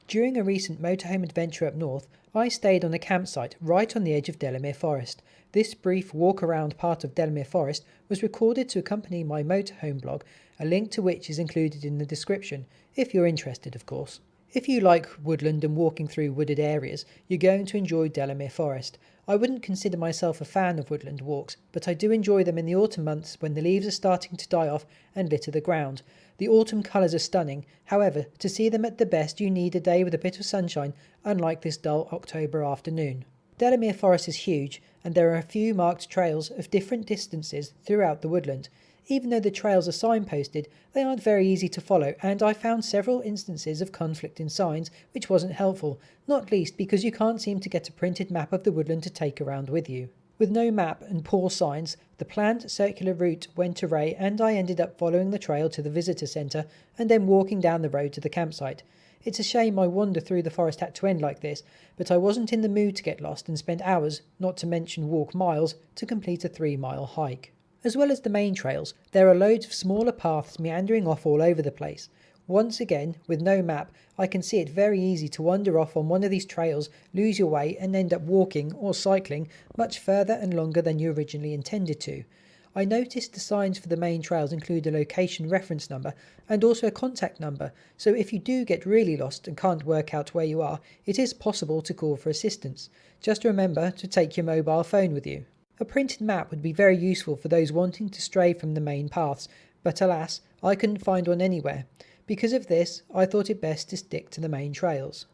During a recent motorhome adventure up north, I stayed on a campsite right on the edge of Delamere Forest. This brief walk around part of Delamere Forest was recorded to accompany my motorhome blog, a link to which is included in the description, if you're interested of course. If you like woodland and walking through wooded areas, you're going to enjoy Delamere Forest. I wouldn't consider myself a fan of woodland walks, but I do enjoy them in the autumn months when the leaves are starting to die off and litter the ground. The autumn colours are stunning, however, to see them at the best you need a day with a bit of sunshine, unlike this dull October afternoon. Delamere Forest is huge, and there are a few marked trails of different distances throughout the woodland. Even though the trails are signposted, they aren't very easy to follow, and I found several instances of conflicting signs, which wasn't helpful, not least because you can't seem to get a printed map of the woodland to take around with you. With no map and poor signs, the planned circular route went awry and I ended up following the trail to the visitor centre and then walking down the road to the campsite. It's a shame my wander through the forest had to end like this, but I wasn't in the mood to get lost and spend hours, not to mention walk miles, to complete a 3-mile hike. As well as the main trails, there are loads of smaller paths meandering off all over the place. Once again, with no map, I can see it very easy to wander off on one of these trails, lose your way and end up walking or cycling much further and longer than you originally intended to. I noticed the signs for the main trails include a location reference number and also a contact number, so if you do get really lost and can't work out where you are, it is possible to call for assistance. Just remember to take your mobile phone with you. A printed map would be very useful for those wanting to stray from the main paths, but alas, I couldn't find one anywhere. Because of this, I thought it best to stick to the main trails.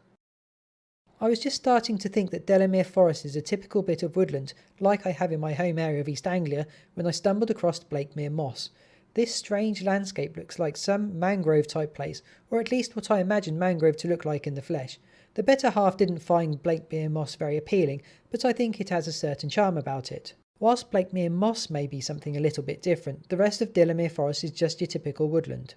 I was just starting to think that Delamere Forest is a typical bit of woodland, like I have in my home area of East Anglia, when I stumbled across Blakemere Moss. This strange landscape looks like some mangrove type place, or at least what I imagine mangrove to look like in the flesh. The better half didn't find Blakemere Moss very appealing, but I think it has a certain charm about it. Whilst Blakemere Moss may be something a little bit different, the rest of Delamere Forest is just your typical woodland.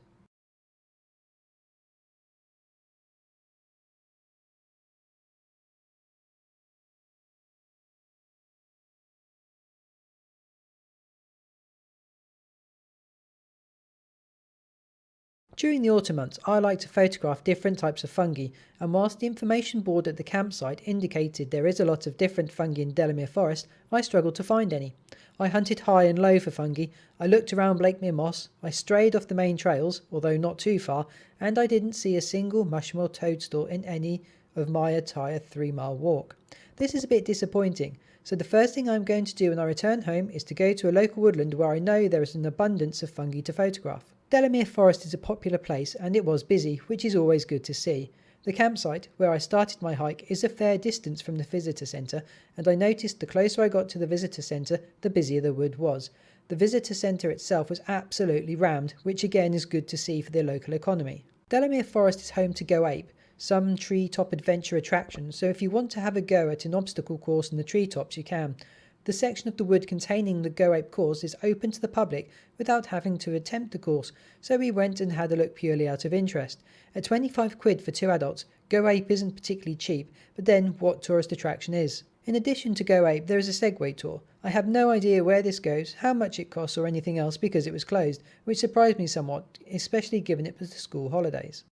During the autumn months, I like to photograph different types of fungi, and whilst the information board at the campsite indicated there is a lot of different fungi in Delamere Forest, I struggled to find any. I hunted high and low for fungi, I looked around Blakemere Moss, I strayed off the main trails, although not too far, and I didn't see a single mushroom or toadstool in any of my entire 3-mile walk. This is a bit disappointing, so the first thing I'm going to do when I return home is to go to a local woodland where I know there is an abundance of fungi to photograph. Delamere Forest is a popular place and it was busy, which is always good to see. The campsite, where I started my hike, is a fair distance from the visitor centre, and I noticed the closer I got to the visitor centre, the busier the wood was. The visitor centre itself was absolutely rammed, which again is good to see for the local economy. Delamere Forest is home to Go Ape, some treetop adventure attraction, so if you want to have a go at an obstacle course in the treetops you can. The section of the wood containing the Go Ape course is open to the public without having to attempt the course, so we went and had a look purely out of interest. At 25 quid for 2 adults, Go Ape isn't particularly cheap, but then what tourist attraction is? In addition to Go Ape, there is a Segway Tour. I have no idea where this goes, how much it costs or anything else because it was closed, which surprised me somewhat, especially given it was the school holidays.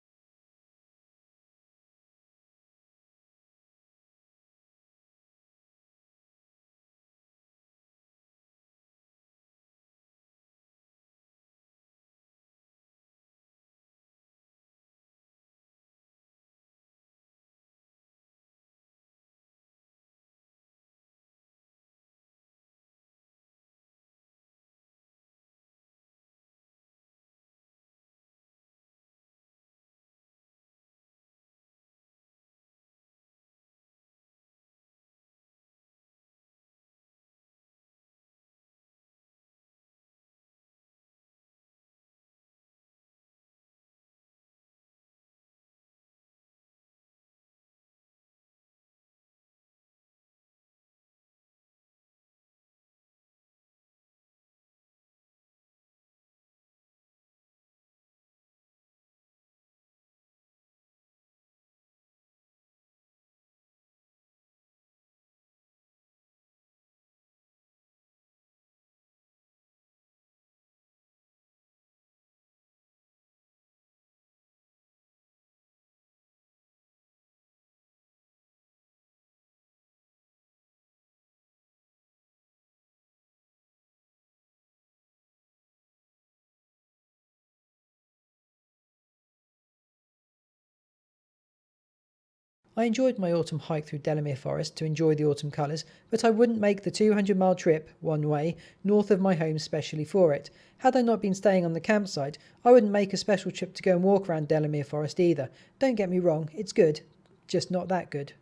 I enjoyed my autumn hike through Delamere Forest to enjoy the autumn colours, but I wouldn't make the 200-mile trip, one way, north of my home specially for it. Had I not been staying on the campsite, I wouldn't make a special trip to go and walk around Delamere Forest either. Don't get me wrong, it's good, just not that good.